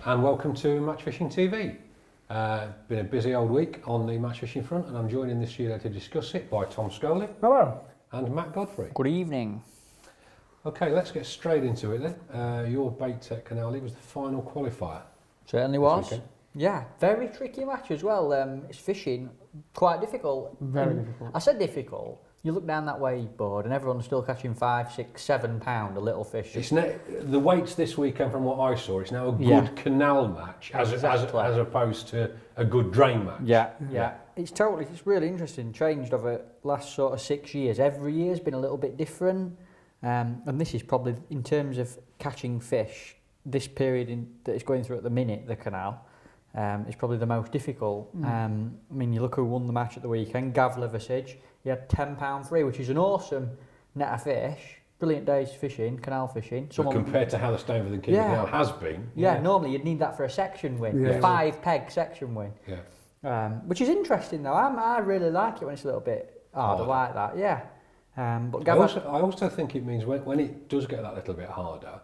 And welcome to Match Fishing TV. Been a busy old week on the match fishing front, and I'm joined in this studio to discuss it by Tom Scholey. Hello. And Matt Godfrey. Good evening. Okay, let's get straight into it then. Your Bait Tech Canal was the final qualifier. Certainly was. Weekend. Yeah, very tricky match as well. It's fishing quite difficult. Very difficult. I said difficult. You look down that wave board and everyone's still catching 5, 6, 7 pound a little fish. It's the weights this weekend, from what I saw, it's now a good canal match as opposed to a good drain match. Yeah. It's really interesting. Changed over last sort of 6 years. Every year's been a little bit different. And this is probably, in terms of catching fish, this period that it's going through at the minute, the canal, is probably the most difficult. I mean, you look who won the match at the weekend, Gav Liversidge. He had £10 free, which is an awesome net of fish. Brilliant day's fishing, canal fishing. But compared to how the Stainford and Keeper Canal has been. Yeah, normally you'd need that for a section win, a 5-peg section win. Yeah. Which is interesting though. I really like it when it's a little bit harder like that. Yeah. But I also think it means when it does get that little bit harder,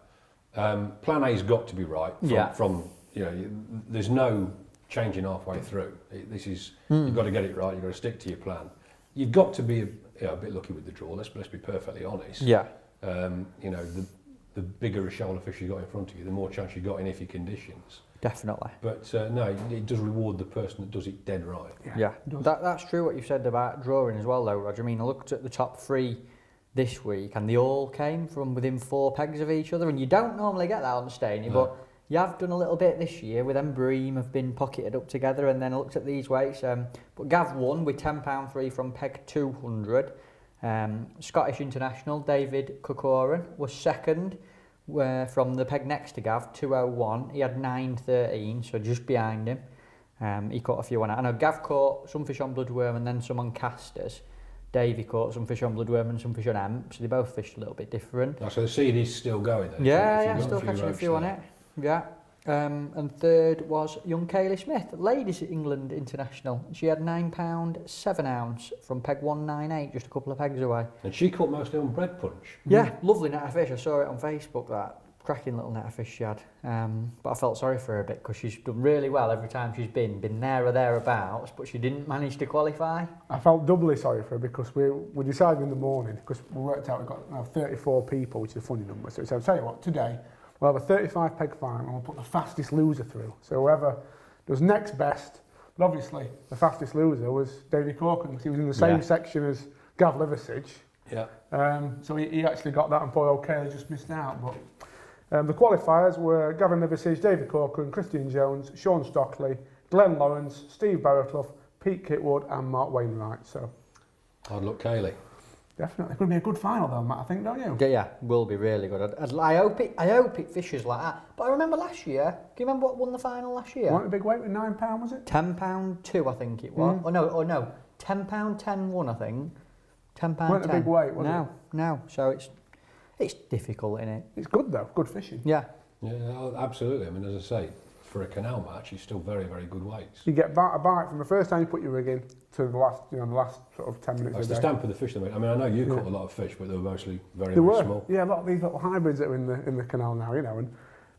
plan A's got to be right. From there's no changing halfway through. You've got to get it right. You've got to stick to your plan. You've got to be a bit lucky with the draw. Let's be perfectly honest. Yeah. The bigger a shoal of fish you got in front of you, the more chance you got in iffy conditions. Definitely. But no, it does reward the person that does it dead right. Yeah. That's true what you've said about drawing as well, though, Roger. I mean, I looked at the top 3 this week, and they all came from within 4 pegs of each other, and you don't normally get that on Staney, but you have done a little bit this year with them. Bream have been pocketed up together, and then I looked at these weights. But Gav won with £10 free from peg 200. Scottish international David Corcoran was second from the peg next to Gav, 201. He had 9.13, so just behind him. He caught a few on it. I know Gav caught some fish on bloodworm and then some on casters. Davey caught some fish on bloodworm and some fish on amp, so they both fished a little bit different. So the seed is still going then? Yeah, still catching a few on it. Yeah. And third was young Kaylee Smith, ladies England international. She had £9 7 ounce from peg 198, just a couple of pegs away. And she caught mostly on bread punch. Yeah, lovely net of fish. I saw it on Facebook, that cracking little net of fish she had. But I felt sorry for her a bit because she's done really well every time she's been there or thereabouts, but she didn't manage to qualify. I felt doubly sorry for her because we decided in the morning, because we worked out we've got 34 people, which is a funny number. So we said, I'll tell you what, today we'll have a 35 peg final and we'll put the fastest loser through. So whoever does next best, but obviously the fastest loser was David Corcoran because he was in the same section as Gav Liversidge. Yeah. So he actually got that and poor old Kaylee just missed out. But the qualifiers were Gavin Liversidge, David Corcoran, Christian Jones, Sean Stockley, Glenn Lawrence, Steve Barrowclough, Pete Kitwood and Mark Wainwright. So hard luck, Kaylee. Definitely. It's going to be a good final though, Matt, I think, don't you? Yeah, will be really good. I hope it fishes like that. But I remember last year, do you remember what won the final last year? Wasn't it a big weight with £9, was it? £10 2, I think it was. Oh no, £10 10 1, I think. £10 10. Wasn't a big weight, was it? No. So it's difficult, isn't it? It's good though, good fishing. Yeah. Yeah, absolutely. I mean, as I say, for a canal match, it's still very, very good weights. You get a bite from the first time you put your rig in to the last sort of 10 minutes. It's the stamp of the fish. I mean, I know you caught a lot of fish, but they were mostly very small. Yeah, a lot of these little hybrids that are in the canal now, and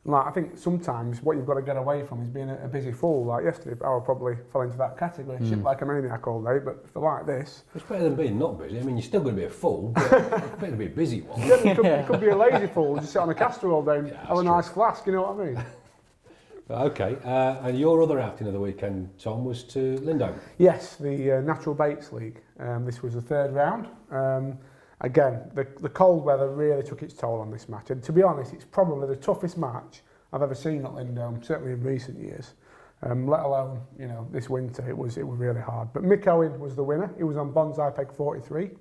like I think sometimes what you've got to get away from is being a busy fool. Like yesterday, I probably fell into that category, shit like a maniac all day. But for like this, it's better than being not busy. I mean, you're still going to be a fool, but it's better to be a busy one. Yeah, you could be a lazy fool, just sit on a caster all day and have a nice flask. You know what I mean? Okay, and your other outing of the weekend, Tom, was to Lindholm. Yes, the Natural Baits League. This was the 3rd round. Again, the cold weather really took its toll on this match. And to be honest, it's probably the toughest match I've ever seen at Lindholm, certainly in recent years. Let alone, this winter, it was really hard. But Mick Owen was the winner. He was on bonsai peg 43.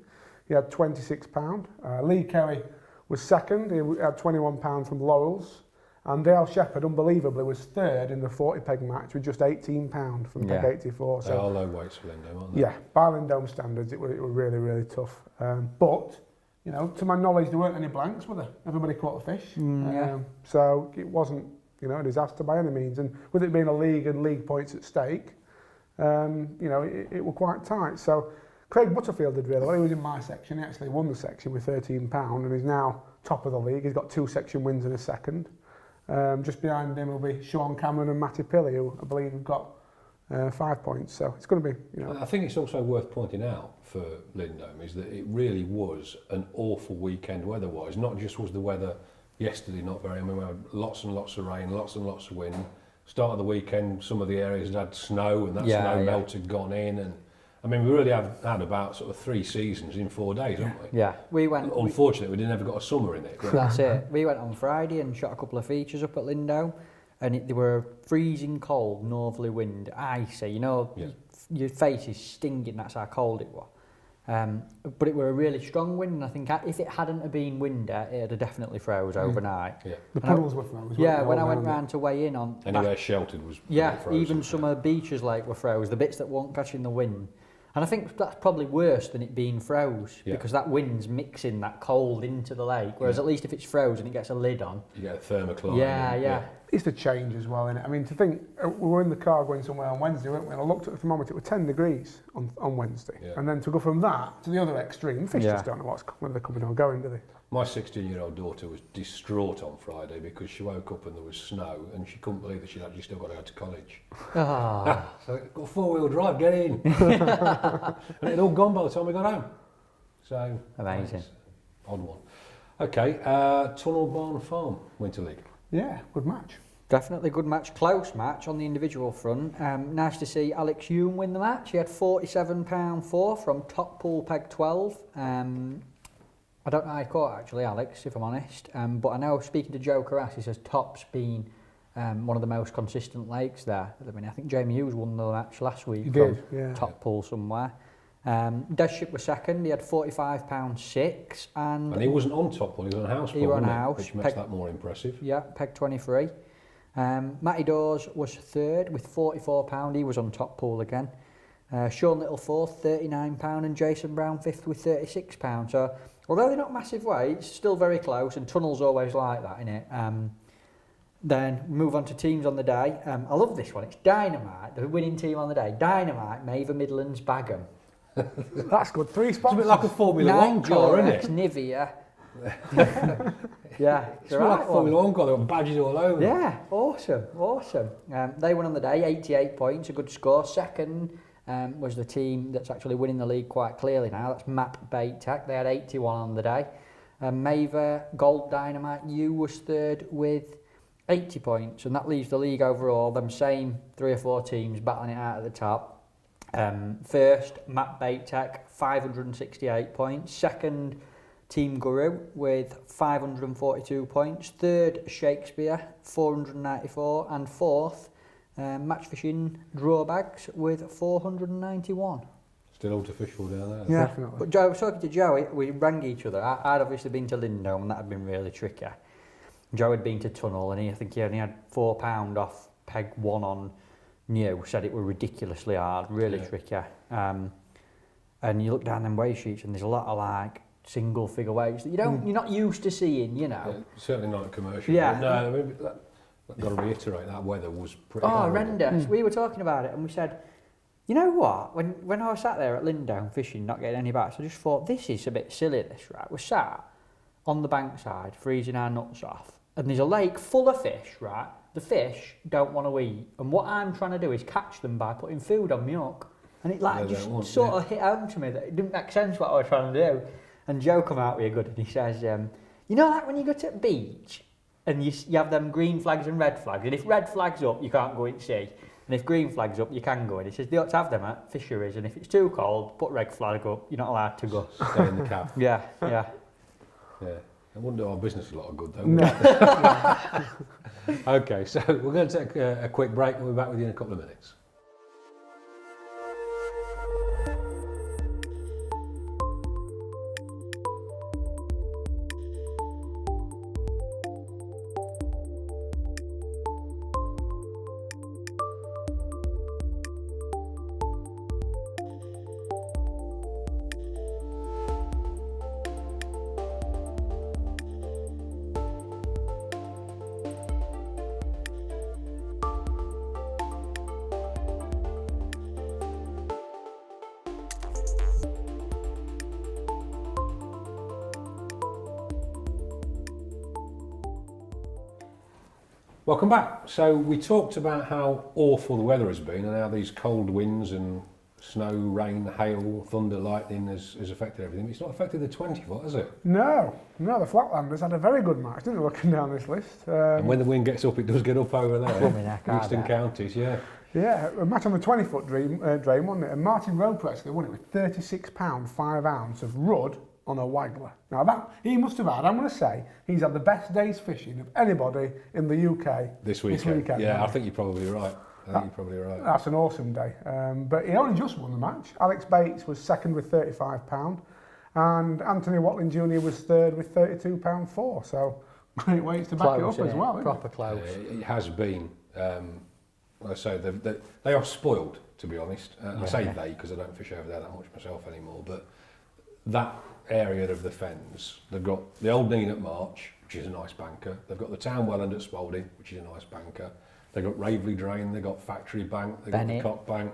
He had £26. Lee Kelly was second. He had £21 from Laurels. And Dale Shepherd, unbelievably, was 3rd in the 40 peg match with just £18 from peg 84. So they are low weights for Lindholm, aren't they? Yeah, by Lindholm standards, it was really, really tough. But, to my knowledge, there weren't any blanks, were there? Everybody caught a fish. So it wasn't, a disaster by any means. And with it being a league and league points at stake, it was quite tight. So Craig Butterfield did really well. He was in my section. He actually won the section with £13 and he's now top of the league. He's got 2 section wins and a second. Just behind him will be Sean Cameron and Matty Pilley, who I believe have got 5 points. So it's going to be, you know. I think it's also worth pointing out for Lindholm is that it really was an awful weekend weather-wise. Not just was the weather yesterday not very, I mean, we had lots and lots of rain, lots and lots of wind. Start of the weekend, some of the areas had snow, and that snow melt had gone in, and I mean, we really have had about sort of 3 seasons in 4 days, haven't we? Yeah, we went. Unfortunately, we didn't ever got a summer in it. That's it. We went on Friday and shot a couple of features up at Lindholm, and they were freezing cold, northerly wind, icy. You know, your face is stinging. That's how cold it was. But it were a really strong wind, and I think if it hadn't have been windy, it'd have definitely froze overnight. Yeah. The puddles were froze. Yeah, when I went round to weigh in on... Anywhere sheltered was frozen. Even some of the beaches like were froze, the bits that weren't catching the wind. And I think that's probably worse than it being froze, because that wind's mixing that cold into the lake, whereas at least if it's frozen, it gets a lid on. You get a thermocline. Yeah. It's the change as well, innit? I mean, to think, we were in the car going somewhere on Wednesday, weren't we? And I looked at the thermometer, it was 10 degrees on Wednesday. Yeah. And then to go from that to the other extreme, fish just don't know whether they're coming or going, do they? My 16-year-old daughter was distraught on Friday because she woke up and there was snow and she couldn't believe that she'd actually still got to go to college. So got 4-wheel drive, get in. And it had all gone by the time we got home. So amazing. Odd one. Okay, Tunnel Barn Farm Winter League. Yeah, good match. Definitely good match, close match on the individual front. Nice to see Alex Hume win the match. He had £47.4 from top pool peg 12. I don't know how he caught actually, Alex, if I'm honest. But I know, speaking to Joe Carras, he says top's been one of the most consistent lakes there. I mean, I think Jamie Hughes won the match last week from top pool somewhere. Deadship was second, he had £45.6. And he wasn't on top pool, he was on house pool, he was on house, which makes that more impressive. Yeah, peg 23. Matty Dawes was third with £44, he was on top pool again. Sean Little fourth, £39, and Jason Brown fifth with £36. So, although they're not massive weights, still very close, and Tunnel's always like that, innit? Then move on to teams on the day. I love this one, it's Dynamite, the winning team on the day. Dynamite, Maver Midlands, Bagham. That's good, 3 spots. It's a bit like a Formula 1 car, isn't it? Nivea. It's a bit like a Formula 1 car, they've got badges all over. Yeah, awesome. They won on the day, 88 points, a good score. Second was the team that's actually winning the league quite clearly now. That's Map Bait Tech. They had 81 on the day. Maver Gold Dynamite U was third with 80 points, and that leaves the league overall, them same 3 or 4 teams battling it out at the top. First, Map Bait Tech, 568 points. Second, Team Guru with 542 points. Third, Shakespeare, 494. And fourth, Match Fishing Drawbags with 491. Still all to fish for down there. Yeah, definitely. But Joe, I was talking to Joe, we rang each other. I'd obviously been to Lindholm, and that had been really tricky. Joe had been to Tunnel, and I think he only had £4 off peg 1 on new, said it were ridiculously hard, really tricky. And you look down them weigh sheets and there's a lot of like single figure weights that you're not used to seeing, you know. Yeah, certainly not a commercial. Yeah. No, I mean, I've got to reiterate, that weather was pretty horrendous. We were talking about it and we said, you know what, when I was sat there at Lindholm fishing, not getting any bites, I just thought, this is a bit silly, this, right? We're sat on the bankside, freezing our nuts off, and there's a lake full of fish, right? The fish don't want to eat, and what I'm trying to do is catch them by putting food on my hook. And it like sort of hit home to me that it didn't make sense what I was trying to do. And Joe come out with a good, and he says, you know, like when you go to the beach and you have them green flags and red flags, and if red flag's up, you can't go in sea, and if green flag's up, you can go in. He says they ought to have them at fisheries, and if it's too cold, put red flag up, you're not allowed to go. Stay in the cab. Yeah. It wouldn't do our business a lot of good though. No. Okay, so we're going to take a quick break and we'll be back with you in a couple of minutes. Welcome back. So we talked about how awful the weather has been and how these cold winds and snow, rain, hail, thunder, lightning has affected everything. It's not affected the 20 foot, has it? No, the Flatlanders had a very good match, didn't they, looking down this list? And when the wind gets up, it does get up over there. Eastern I counties, yeah. Yeah, a match on the 20 foot drain, wasn't it? And Martin Roper won it with £36, 5 ounce of Rudd on a waggler. Now that he must have had, I'm going to say, he's had the best day's fishing of anybody in the UK this weekend. Yeah, I think you're probably right. That's an awesome day. But he only just won the match. Alex Bates was second with £35, and Anthony Watling Jr. was third with £32.4. So great ways to back it up as well. Proper close. It has been. Like I say, they are spoiled, to be honest. I say they because I don't fish over there that much myself anymore. But that area of the Fens, they've got the Old Dean at March, which is a nice banker. They've got the Town Welland at Spalding, which is a nice banker. They've got Raveley Drain, they've got Factory Bank, they've got the Cock Bank.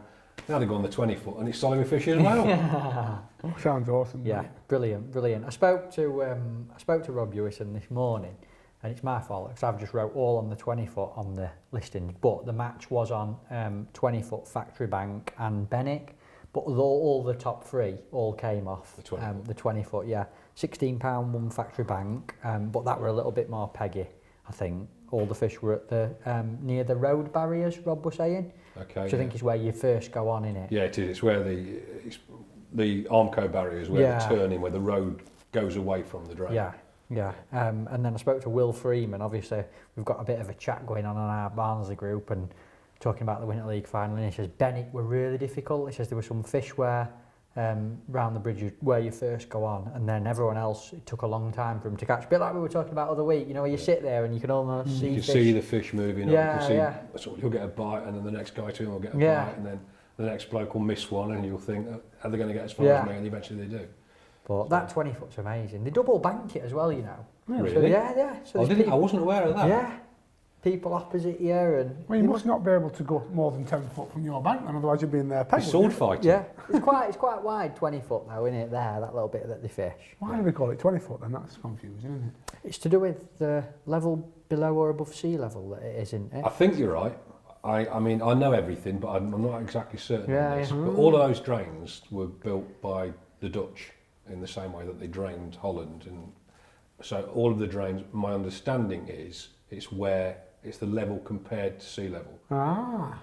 Now they've gone the 20 foot and it's solid fish as well. Sounds awesome. Yeah, brilliant. I spoke to Rob Hewison this morning, and it's my fault because I've just wrote all on the 20 foot on the listing, but the match was on 20 foot Factory Bank and Benwick. But all the top three all came off the 20 foot, yeah. £16 one Factory Bank, but that were a little bit more peggy, I think. All the fish were at the near the road barriers, Rob was saying. Okay. Which I think is where you first go on, innit? Yeah, it is. It's where the Armco barriers, where the turning, where the road goes away from the drain. Yeah. And then I spoke to Will Freeman. Obviously, we've got a bit of a chat going on our Barnsley group and talking about the Winter League final, and he says Benwick were really difficult. He says there were some fish where round the bridge where you first go on, and then everyone else, it took a long time for them to catch. A bit like we were talking about other week, you know, where you sit there and you can almost see fish. See the fish moving up. You can see, so you'll get a bite, and then the next guy to him will get a bite, and then the next bloke will miss one, and you'll think, are they going to get as far as me? And eventually they do. But that 20 foot's amazing. They double bank it as well, you know. Really? So So I wasn't aware of that. Yeah. People opposite you, and well, you must not be able to go more than 10 foot from your bank, then otherwise you'd be in there pegged. Sword fighting. Yeah, it's quite wide, 20 foot though, isn't it? There, that little bit that they fish. Why do they call it 20 foot then? That's confusing, isn't it? It's to do with the level below or above sea level that it is, isn't it? I think you're right. I mean, I know everything, but I'm not exactly certain on this. Yeah. But all of those drains were built by the Dutch in the same way that they drained Holland, and so all of the drains, my understanding is, it's the level compared to sea level. Ah.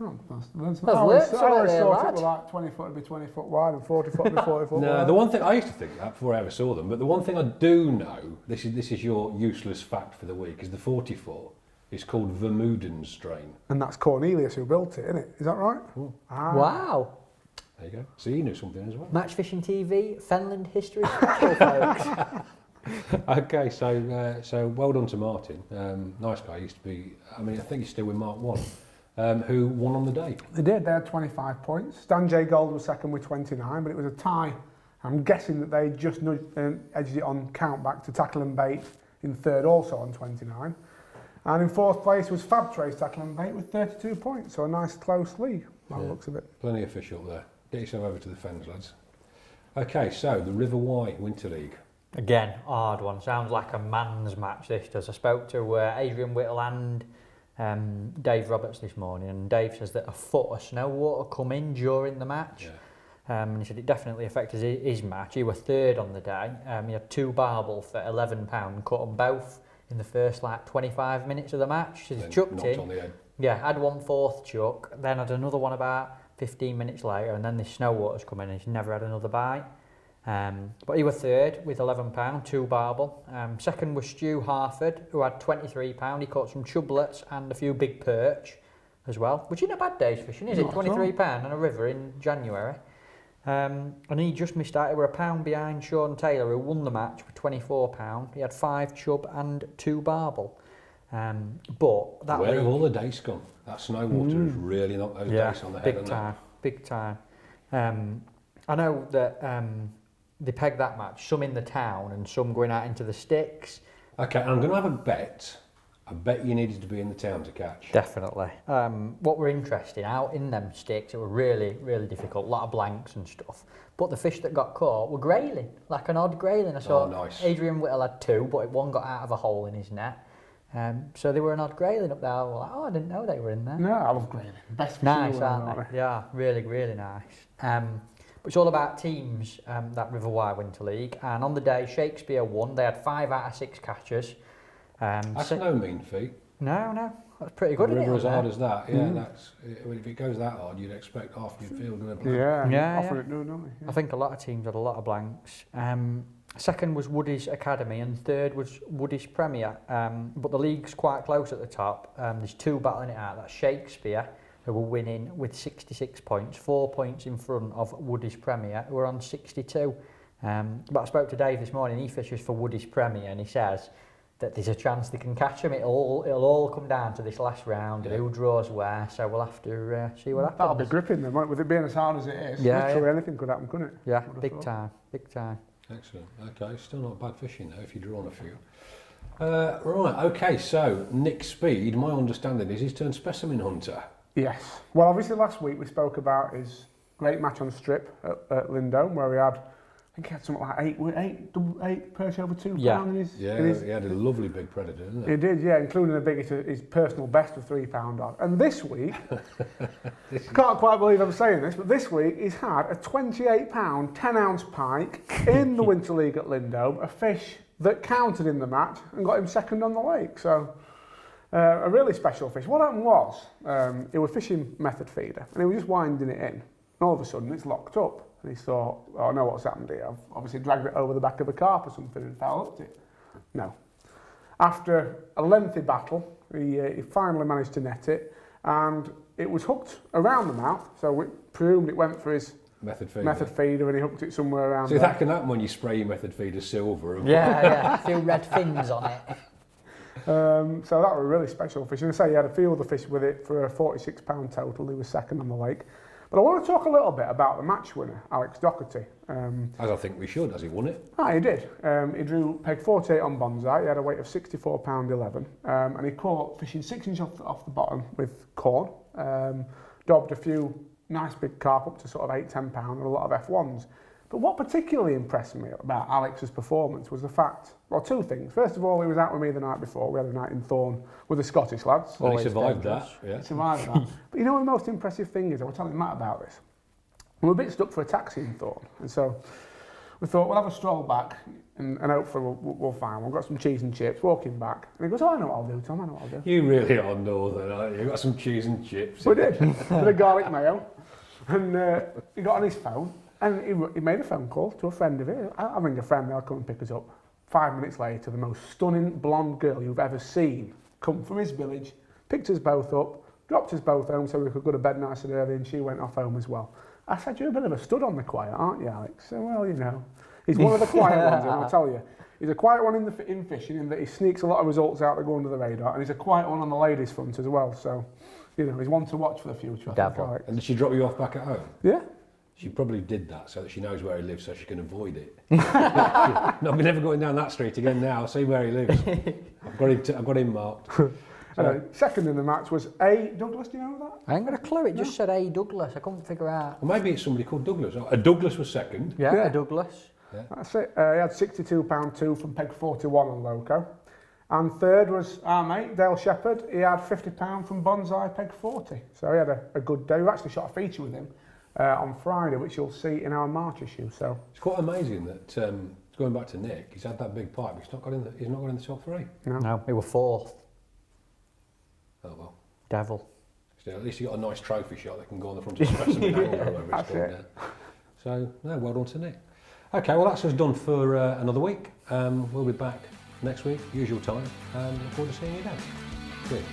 Oh, that's I always thought there, it was like 20 foot would be 20 foot wide and 40 foot would be 40 foot wide. No, the one thing, I used to think that before I ever saw them, but the one thing I do know, this is your useless fact for the week, is the 40 foot is called Vermeuden's drain. And that's Cornelius who built it, isn't it? Is that right? Ah. Wow. There you go. So you knew something as well. Match Fishing TV, Fenland History Special, folks. Okay, so well done to Martin. Nice guy. He used to be, I think he's still with Mark 1, who won on the day. They did. They had 25 points. Stan J. Gold was second with 29, but it was a tie. I'm guessing that they just edged it on count back to Tackle and Bait in third, also on 29. And in fourth place was Fab Trace Tackle and Bait with 32 points. So a nice close league by the looks of it. Plenty of fish up there. Get yourself over to the Fens, lads. Okay, so the River Wye Winter League. Again, hard one. Sounds like a man's match, this does. I spoke to Adrian Whittle and Dave Roberts this morning, and Dave says that a foot of snow water come in during the match. Yeah. And he said it definitely affected his match. He was third on the day. He had 2 barbel for £11, caught them both in the first 25 minutes of the match. So he chucked in. On the head. Yeah, had 1/4 chuck, then had another one about 15 minutes later, and then the snow water's come in and he's never had another bite. But he was third with £11, 2 barbel. Second was Stu Harford, who had £23. He caught some chublets and a few big perch as well, which isn't a bad day's fishing, is it? £23 on a river in January. And he just missed out. He were £1 behind Sean Taylor, who won the match with £24. He had 5 chub and 2 barbel. But that where have all the days gone? That snow water has really knocked those days on the head. Big time. I know that they pegged that match, some in the town and some going out into the sticks. Okay, I'm going to have a bet. I bet you needed to be in the town to catch. Definitely. What were interesting, out in them sticks, it were really, really difficult, a lot of blanks and stuff. But the fish that got caught were grayling, like an odd grayling. I saw nice. Adrian Whittle had 2, but one got out of a hole in his net. So they were an odd Grayling up there. I was like, oh, I didn't know they were in there. No, I love Grayling. Best fishing Nice, in the world, aren't they? Yeah, really, really nice. But it's all about teams, that River Wye Winter League. And on the day, Shakespeare won. They had 5 out of 6 catches. That's no mean feat. No. That's pretty good, A river as isn't it? hard as that, yeah. That's if it goes that hard, you'd expect half your field going to play. Yeah, often it do, don't they? Yeah. I think a lot of teams had a lot of blanks. Second was Woody's Academy and third was Woody's Premier. But the league's quite close at the top. There's 2 battling it out. That's Shakespeare, who were winning with 66 points, 4 points in front of Woody's Premier, who are on 62. But I spoke to Dave this morning. He fishes for Woody's Premier, and he says that there's a chance they can catch him. It'll all come down to this last round and who draws where. So we'll have to see what happens. That'll be gripping then, won't it? With it being as hard as it is. Literally anything could happen, couldn't it? Yeah, big time. Excellent. Okay, still not bad fishing though if you draw on a few. Right, okay, so Nick Speed, my understanding is he's turned specimen hunter. Yes. Well, obviously last week we spoke about his great match on strip at Lindome, where he had, I think he had something like eight perch over £2 in his... He had a lovely big predator, didn't he? He did, yeah, including the biggest, his personal best of £3 odd. And this week, can't quite believe I'm saying this, but this week he's had a £28 10-ounce pike in the Winter League at Lindome, a fish that counted in the match and got him second on the lake. So a really special fish. What happened was, he was fishing method feeder and he was just winding it in. And all of a sudden it's locked up. And he thought, oh, I know what's happened here. I've obviously dragged it over the back of a carp or something and foul hooked it. No. After a lengthy battle, he finally managed to net it, and it was hooked around the mouth, so we presumed it went for his method feeder and he hooked it somewhere around there. That can happen when you spray your method feeder silver. Yeah, a few red fins on it. So that was a really special fish. And I say he had a few other fish with it for a £46 total. He was second on the lake. But I want to talk a little bit about the match winner, Alex Doherty. As I think we should, as he won it. He did. He drew peg 48 on bonsai. He had a weight of £64.11. And he caught fishing 6 inches off the bottom with corn. Dobbed a few nice big carp up to sort of £8-10 and a lot of F1s. But what particularly impressed me about Alex's performance was the fact, well, 2 things. First of all, he was out with me the night before. We had a night in Thorn with the Scottish lads. And he survived that. Yeah. He survived that. But you know what the most impressive thing is? I was telling Matt about this. We were a bit stuck for a taxi in Thorn. And so we thought, we'll have a stroll back and hopefully we'll find one. We've got some cheese and chips, walking back. And he goes, oh, I know what I'll do, Tom, I know what I'll do. You really are northern, aren't you? You got some cheese and chips. We did. With a garlic mayo. And he got on his phone. And he made a phone call to a friend of his. I'll ring a friend, they'll come and pick us up. 5 minutes later, the most stunning blonde girl you've ever seen come from his village, picked us both up, dropped us both home so we could go to bed nice and early, and she went off home as well. I said, you're a bit of a stud on the quiet, aren't you, Alex? So, well, you know. He's one of the quiet ones, and I'll tell you. He's a quiet one in fishing, in that he sneaks a lot of results out that go under the radar, and he's a quiet one on the ladies' front as well. So, you know, he's one to watch for the future, I think, Alex. And did she drop you off back at home? Yeah. She probably did that so that she knows where he lives so she can avoid it. No, we're never going down that street again now. I'll see where he lives. I've got him marked. So. Second in the match was A. Douglas, do you know that? I ain't got a clue, it just said A. Douglas, I couldn't figure out. Well, maybe it's somebody called Douglas. A Douglas was second. Yeah. A Douglas. Yeah. That's it. He had £62.2 from peg 41 on Loco. And third was our mate, Dale Shepherd. He had £50 from Bonsai peg 40. So he had a good day. We actually shot a feature with him on Friday, which you'll see in our March issue. So it's quite amazing that going back to Nick, he's had that big pipe. He's not got in the top 3. No, he was 4th. Oh well. Devil. Still, at least he got a nice trophy shot that can go on the front of specimen or whatever it's called now. So no, well done to Nick. Okay, well that's us done for another week. We'll be back next week, usual time. Look forward to seeing you then. Good.